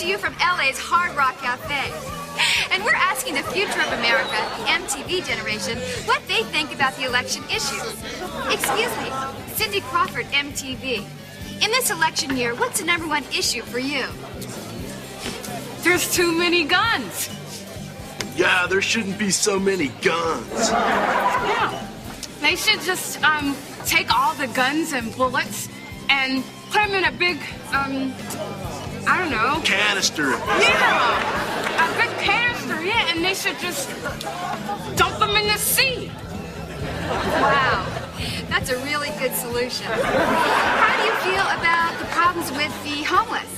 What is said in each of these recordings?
to you from LA's Hard Rock Cafe. And we're asking the future of America, the MTV generation, what they think about the election issues. Excuse me, Cindy Crawford, MTV. In this election year, what's the #1 issue for you? There's too many guns. Yeah, there shouldn't be so many guns. Yeah. They should just, take all the guns and bullets and put them in a big, I don't know. Canister. Yeah, a big canister, yeah, and they should just dump them in the sea. Wow, that's a really good solution. How do you feel about the problems with the homeless?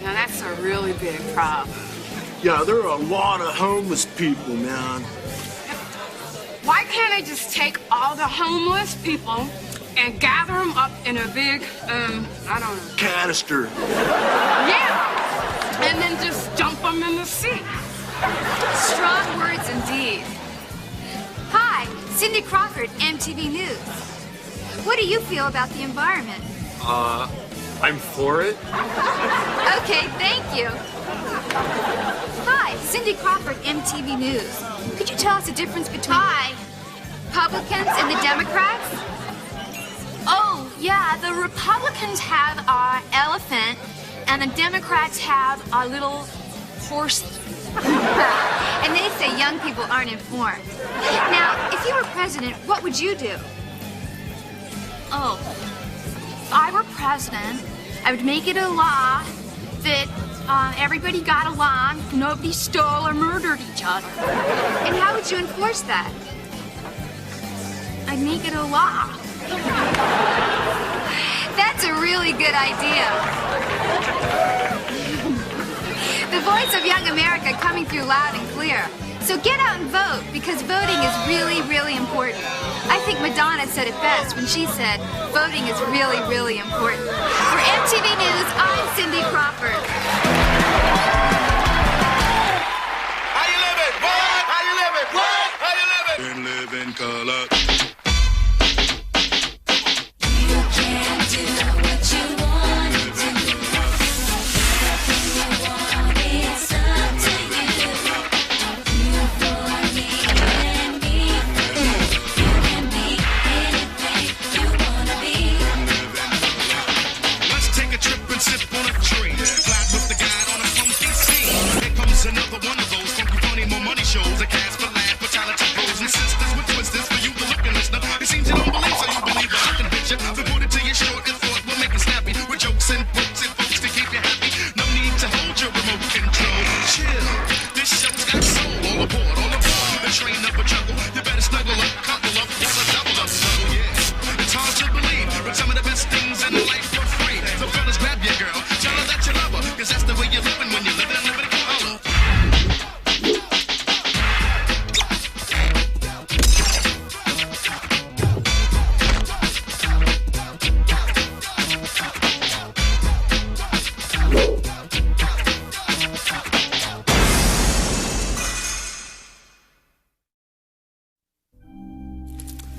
Now, that's a really big problem. Yeah, there are a lot of homeless people, man. Why can't I just take all the homeless people and gather them up in a big, I don't know. Canister. Yeah, and then just dump them in the sea. Strong words indeed. Hi, Cindy Crawford, MTV News. What do you feel about the environment? I'm for it. Okay, thank you. Hi, Cindy Crawford, MTV News. Could you tell us the difference between Republicans and the Democrats? Oh, yeah, the Republicans have our elephant, and the Democrats have our little horse. And they say young people aren't informed. Now, if you were president, what would you do? Oh, if I were president, I would make it a law that everybody got along, nobody stole or murdered each other. And how would you enforce that? I'd make it a law. That's a really good idea. The voice of young America coming through loud and clear. So get out and vote, because voting is really, really important. I think Madonna said it best when she said, voting is really, really important. For MTV News, I'm Cindy Crawford. How you living? What? How you living? What? How you living? And live in color.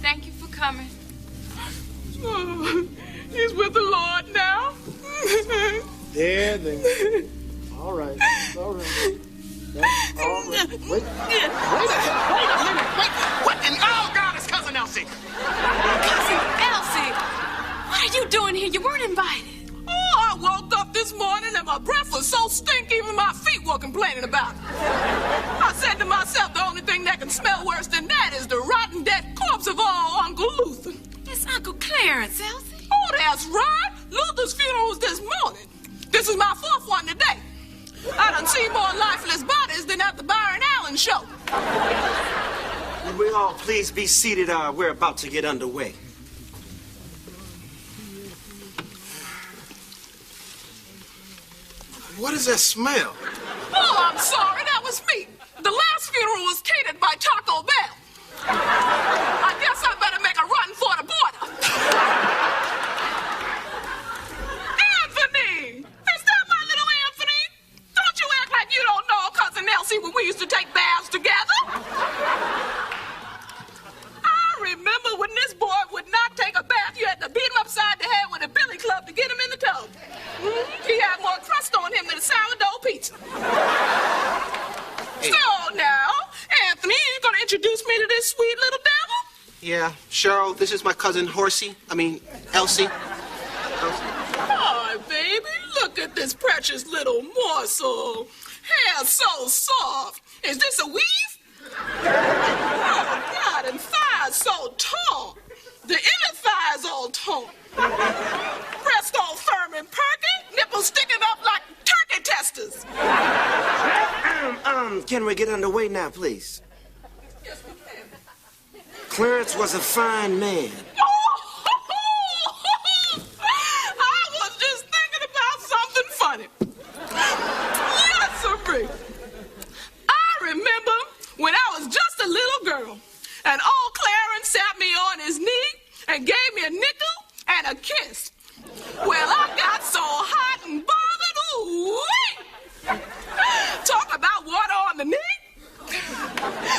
Thank you for coming. Oh, he's with the Lord now. There. All right. That's all right. Wait a minute. What in all God is Cousin Elsie? Cousin Elsie, what are you doing here? You weren't invited. Oh, I woke up this morning and my breath was so stinky even my feet were complaining about it. I said to myself, the only thing that can smell worse than that is the rotten dead corpse of old Uncle Luther. It's Uncle Clarence, Elsie. Oh, that's right. Luther's funeral was this morning. This is my 4th one today. I done seen more lifeless bodies than at the Byron Allen show. Will we all please be seated? We're about to get underway. What is that smell? Oh, I'm sorry, that was me. The last funeral was catered by Taco Bell. I guess I better make a run for the border. Anthony! Is that my little Anthony? Don't you act like you don't know Cousin Elsie when we used to take baths together. I remember when this boy would not take a bath, you had to beat him upside the head with a billy club to get him in the tub. He had more crust on him than a sourdough pizza. So now, Anthony, you gonna introduce me to this sweet little devil? Yeah, Cheryl, this is my cousin Elsie. Oh, baby, look at this precious little morsel. Hair so soft. Is this a weave? Oh, God, and thighs so tall. The inner thighs all tall. Breast all firm and perky. Nipples sticking up like turkey testers. Can we get underway now, please? Yes, we can. Clarence was a fine man. I was just thinking about something funny. Yes, sir. I remember when I was just a little girl, and old Clarence sat me on his knee and gave me a nickel and a kiss. Well, I got so hot and bothered. Ooh-wee. Talk about water on the knee.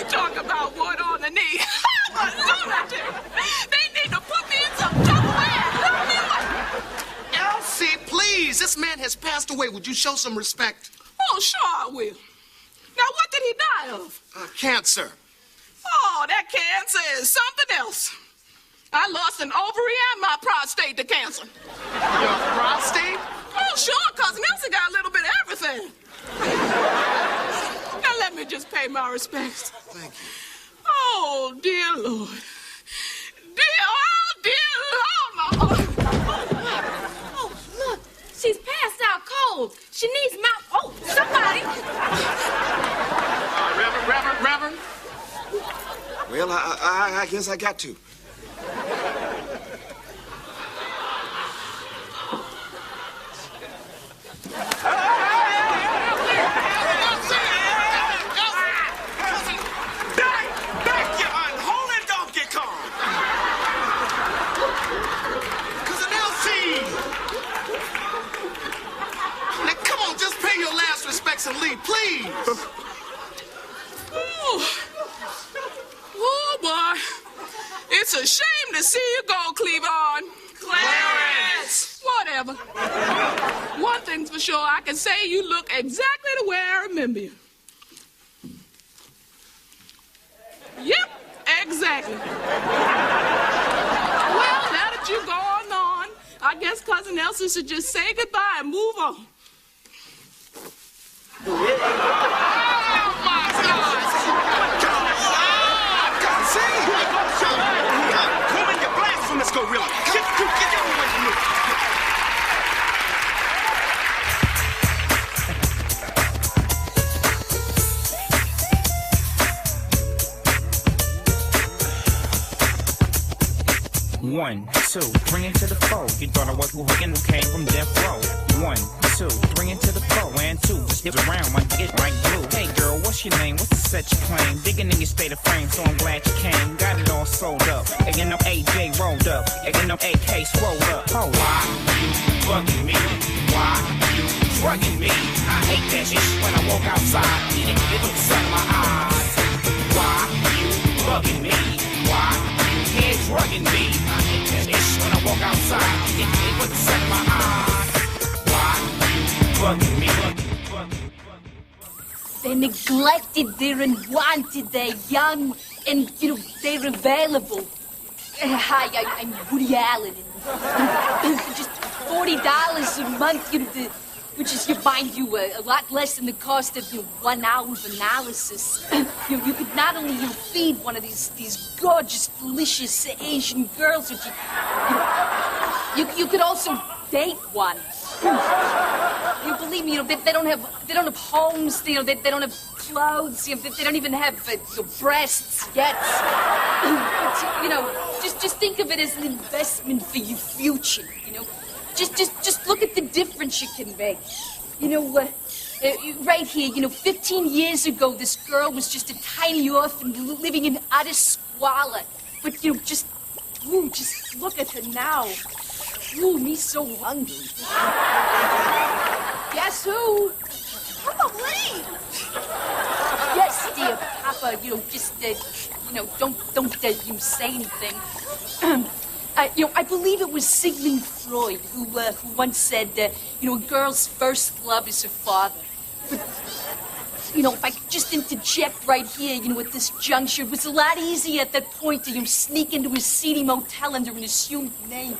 Talk about water on the knee. I'm a lunatic. They need to put me in some Tupperware and lock me away. Elsie, please. This man has passed away. Would you show some respect? Oh, sure I will. Now, what did he die of? Cancer. Oh, that cancer is something else. I lost an ovary and my prostate to cancer. Your prostate? Oh, sure, Cousin Elsie got a little bit of everything. Now, let me just pay my respects. Thank you. Oh, dear Lord. Dear Lord, my heart. Oh, look, she's passed out cold. She needs mouth. Oh, somebody. Reverend? Well, I guess I got to. Back, you unholy Donkey Kong! Cousin Elsie! Now, come on, just pay your last respects and leave, please. Oh, boy. It's a shame to see you go, Cleavon. Clarence! Whatever. One thing's for sure, I can say you look exactly the way I remember you. Yep, exactly. Well, now that you're going on, I guess Cousin Elsie should just say goodbye and move on. Woman, you blasphemous gorilla. Get away from me. One, two, bring it to the foe. You thought I was Hooligan who came from death row. 1, 2, bring it to the foe. And 2, just get around, my get right blue. Hey girl, what's your name? What's the set you claim? Digging in your state of frame, so I'm glad you came. Got it all sold up. Egging up AJ rolled up. Egging up AK swole up. Oh, why you bugging me? Why you drugging me? I hate that shit when I walk outside. It looks out of my eyes. Why you bugging me? Why you here drugging me? I hate that shit when I walk outside. It looks out of my eyes. Why you bugging me? They're neglected, they're unwanted, they're young, and, they're available. Hi, I'm Woody Allen, and just $40 a month, which is, mind you, a lot less than the cost of 1 hour of analysis. You could not only feed one of these gorgeous, delicious Asian girls, but you could also date one. You believe me, they don't have homes, they don't have clothes, they don't even have breasts yet. But, just think of it as an investment for your future, Just look at the difference you can make. Right here, 15 years ago, this girl was just a tiny orphan living in utter squalor. But, just look at her now. Ooh, me so hungry. Guess who? Papa, wait! Yes, dear Papa, don't say anything. I believe it was Sigmund Freud who once said, a girl's first love is her father. But, if I could just interject right here, at this juncture, it was a lot easier at that point to, sneak into his seedy motel under an assumed name.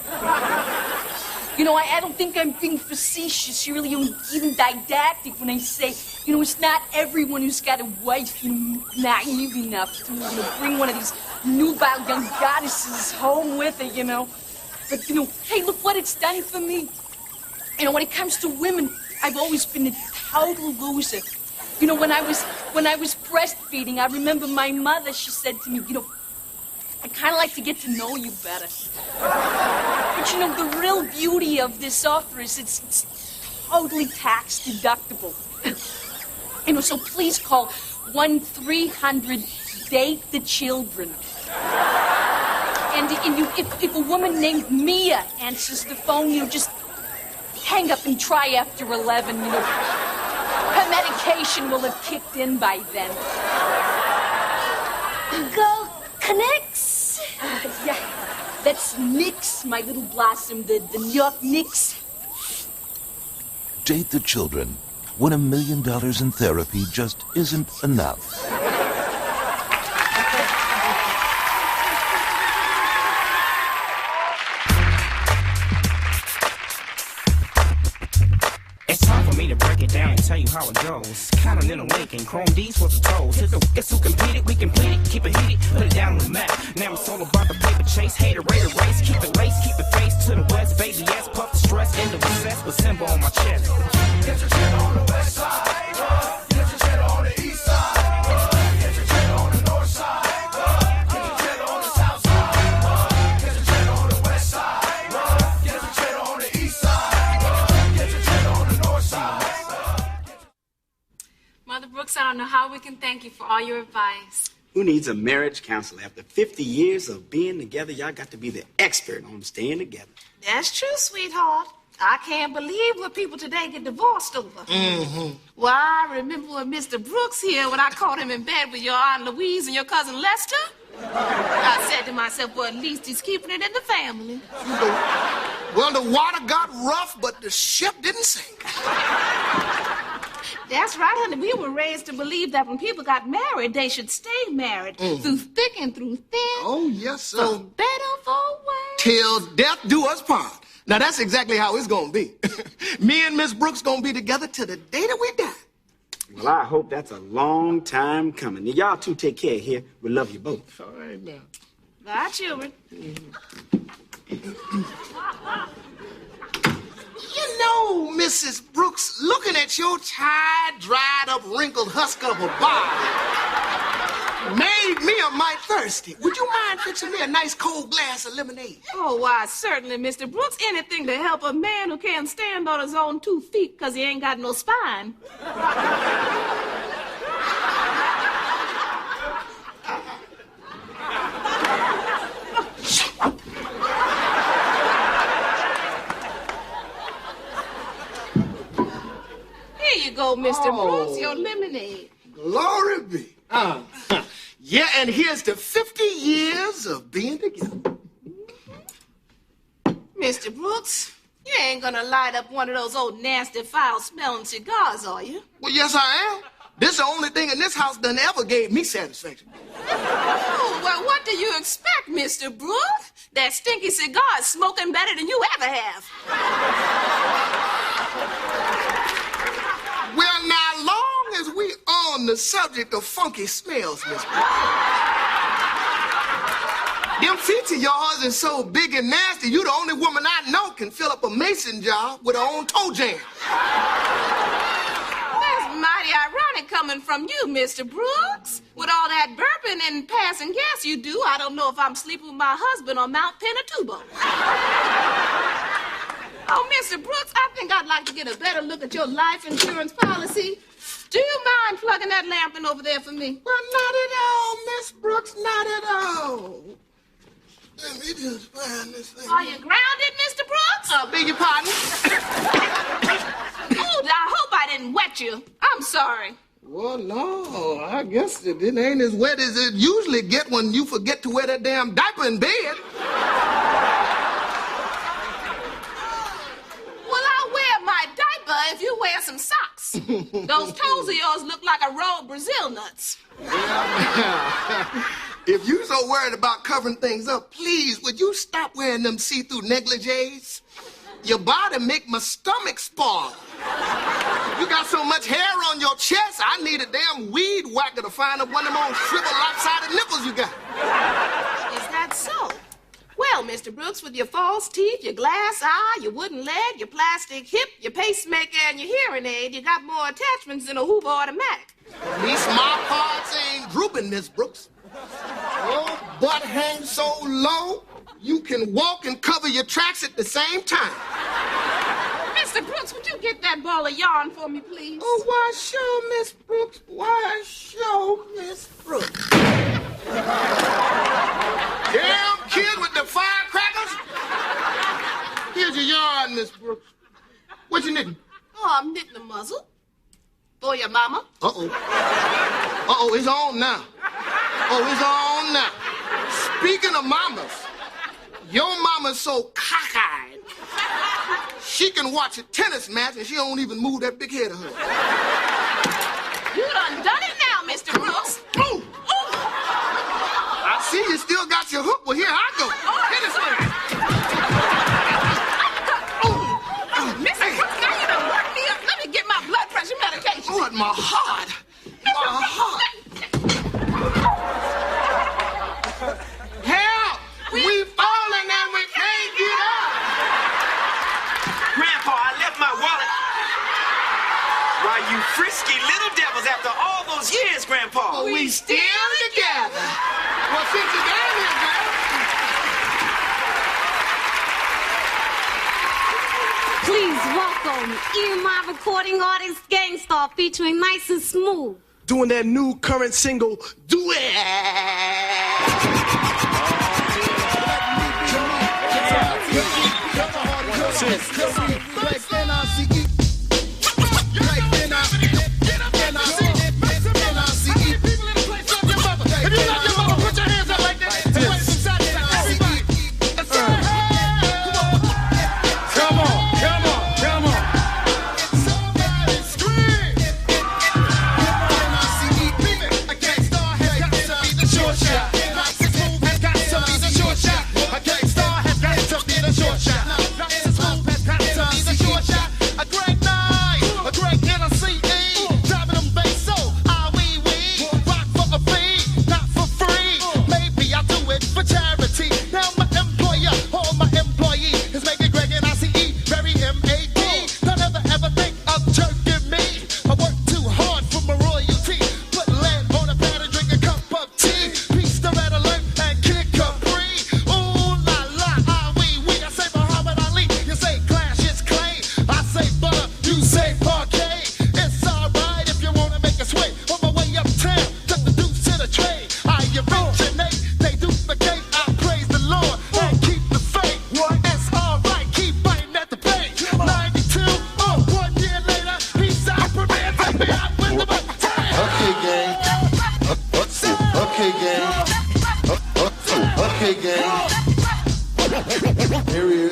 I don't think I'm being facetious, really, even didactic when I say, it's not everyone who's got a wife, naive enough to, bring one of these nubile young goddesses home with her, But, hey, look what it's done for me. When it comes to women, I've always been a total loser. When I was breastfeeding, I remember my mother, she said to me, I'd kind of like to get to know you better. But, the real beauty of this offer is it's totally tax deductible. So please call 1-300-DATE the children. And if a woman named Mia answers the phone, just hang up and try after 11, Her medication will have kicked in by then. Go Knicks! Yeah, that's Knicks, my little blossom, the New York Knicks. Date the children when $1 million in therapy just isn't enough. Down and tell you how it goes. Continental Lincoln, Chrome D's for the toes. Guess who competed? We complete it, keep it heated, put it down on the map. Now it's all about the paper chase, hater, raider race. Keep it lace, keep it face to the west. Baby yes, puff the stress, in the recess with symbol on my chest. Get your shit on the west side, get your shit on the east side, get your shit on the north side, get your shit on the south side, get your shit on the west side, get your shit on the east side, get your shit on the north side. Mother Brooks, I don't know how we can thank you for all your advice. Who needs a marriage counselor? After 50 years of being together, y'all got to be the expert on staying together. That's true, sweetheart. I can't believe what people today get divorced over. Mm-hmm. Well, I remember when Mr. Brooks here, when I caught him in bed with your Aunt Louise and your cousin Lester. I said to myself, well, at least he's keeping it in the family. Well, the water got rough, but the ship didn't sink. That's right, honey. We were raised to believe that when people got married, they should stay married through thick and through thin. Oh, yes, sir. For better, for worse. Till death do us part. Now, that's exactly how it's gonna be. Me and Miss Brooks gonna be together till the day that we die. Well, I hope that's a long time coming. Y'all two take care here. We love you both. All right, now. Bye, children. You know, Mrs. Brooks, looking at your tired, dried up, wrinkled husk of a body made me a mite thirsty. Would you mind fixing me a nice cold glass of lemonade? Oh, why, certainly, Mr. Brooks. Anything to help a man who can't stand on his own 2 feet because he ain't got no spine. Here you go, Mr. Brooks, your lemonade. Glory be. Yeah, and here's to 50 years of being together. Mr. Brooks, you ain't gonna light up one of those old nasty foul-smelling cigars, are you? Well, yes, I am. This is the only thing in this house that ever gave me satisfaction. Oh, well, what do you expect, Mr. Brooks? That stinky cigar is smoking better than you ever have. Well, now, long as we on the subject of funky smells, Miss Brooks. Them feet of yours is so big and nasty, you the only woman I know can fill up a mason jar with her own toe jam. That's mighty ironic coming from you, Mr. Brooks. With all that burping and passing gas you do, I don't know if I'm sleeping with my husband on Mount Pinatubo. Oh, Mr. Brooks, I think I'd like to get a better look at your life insurance policy. Do you mind plugging that lamp in over there for me? Well, not at all, Miss Brooks, not at all. Let me just find this thing. Are you grounded, Mr. Brooks? Beg your pardon? Oh, I hope I didn't wet you. I'm sorry. Well, no, I guess it ain't as wet as it usually get when you forget to wear that damn diaper in bed. Well, I'll wear my diaper if you wear some socks. socks. Those toes of yours look like a row of Brazil nuts. If you so worried about covering things up, please, would you stop wearing them see-through negligees? Your body make my stomach spoil. You got so much hair on your chest, I need a damn weed whacker to find up one of them old shriveled lopsided nipples you got. Is that so? Well, Mr. Brooks, with your false teeth, your glass eye, your wooden leg, your plastic hip, your pacemaker, and your hearing aid, you got more attachments than a Hoover automatic. These my parts ain't drooping, Miss Brooks. Your butt hangs so low, you can walk and cover your tracks at the same time. Mr. Brooks, would you get that ball of yarn for me, please? Oh, why sure, Miss Brooks. Why sure, Miss Brooks. Damn kid with the firecrackers. Here's your yarn, Miss Brooks. What you knitting? Oh, I'm knitting a muzzle. For your mama. Uh-oh. Uh-oh, it's on now. Oh, it's on now. Speaking of mamas, your mama's so cockeyed, she can watch a tennis match and she don't even move that big head of hers. You done it now, Mr. Brooks. Ooh. I see you still got your hook. Well, here I go. Hit this thing. Mr. Brooks, now you done worked me up. Let me get my blood pressure medication. Oh, my heart. My heart. Help! We've fallen and we can't get up. Grandpa, I left my wallet. Why, you frisky little devils, after all those years, Grandpa. But we still together. Well, since you're down here, Grandpa. Please welcome EMI recording artist Gangstar featuring Nice and Smooth. Doing that new current single, Do It.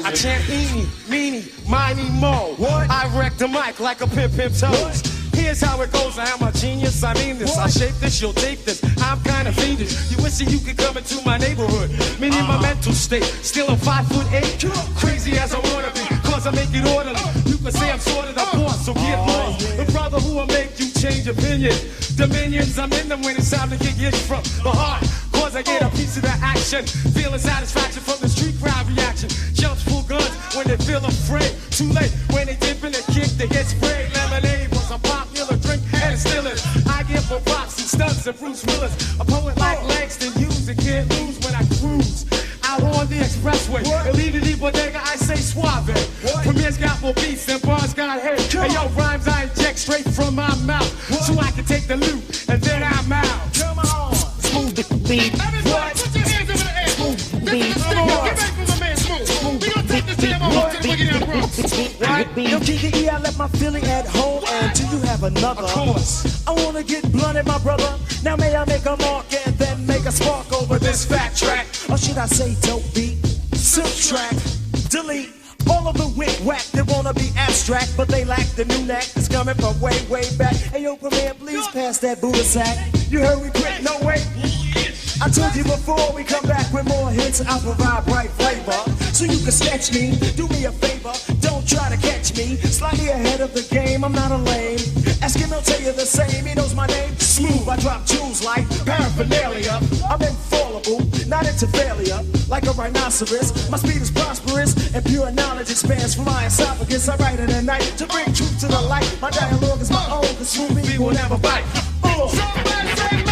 I chant eeny, meeny, miny, mo. What? I wreck the mic like a pimp toes. Here's how it goes, I am a genius, I mean this. I shape this, you'll tape this, I'm kinda fiendish. You wishing you could come into my neighborhood. Meaning my mental state, still a 5'8". Crazy as I wanna be, cause I make it orderly. You can say I'm sort of the boss, so get lost. The brother who will make you change opinion. Dominions, I'm in them when it's time to get hit from the heart. Cause I get a piece of the action. Feeling satisfaction from the street crowd reaction. Jumps full guns when they feel afraid. Too late when they dip in the kick, they get sprayed. Lemonade was a popular drink and it still is. I get for rocks and stunts and Bruce Willis. A poet like Langston Hughes and can't lose when I cruise out on the expressway. Illegally bodega, I say suave. Premier's got more beats and bars got hate. Hey yo, rhymes I inject straight from my mouth. So I can take the loot and then I'm out. Come on. Smooth the beat. Everybody put your hands over the air. Smooth the beat. Get back from my man Smooth. We gonna take this jam on to the Boogie Down Bronx. Yo, GDE, I left my feeling at home. And do you have another? Of course. I wanna get blunted, my brother. Now may I make a mark and then make a spark over this fat track? Or should I say dope beat? Subtract, delete all all of the wick-wack that wanna be abstract, but they lack the new knack that's coming from way, way back. Hey, yo, Premier, please pass that Buddha sack. You heard we quit, no wait. I told you before, we come back with more hits. I provide bright flavor, so you can sketch me. Do me a favor, don't try to catch me. Slightly ahead of the game, I'm not a lame. Ask him, he'll tell you the same. He knows my name, Smooth. I drop jewels like paraphernalia. I'm infallible, not into failure. Like a rhinoceros, my speed is prosperous, and pure knowledge expands from my esophagus. I write it at night to bring truth to the light. My dialogue is my own, 'cause Smooth B will never bite. Somebody say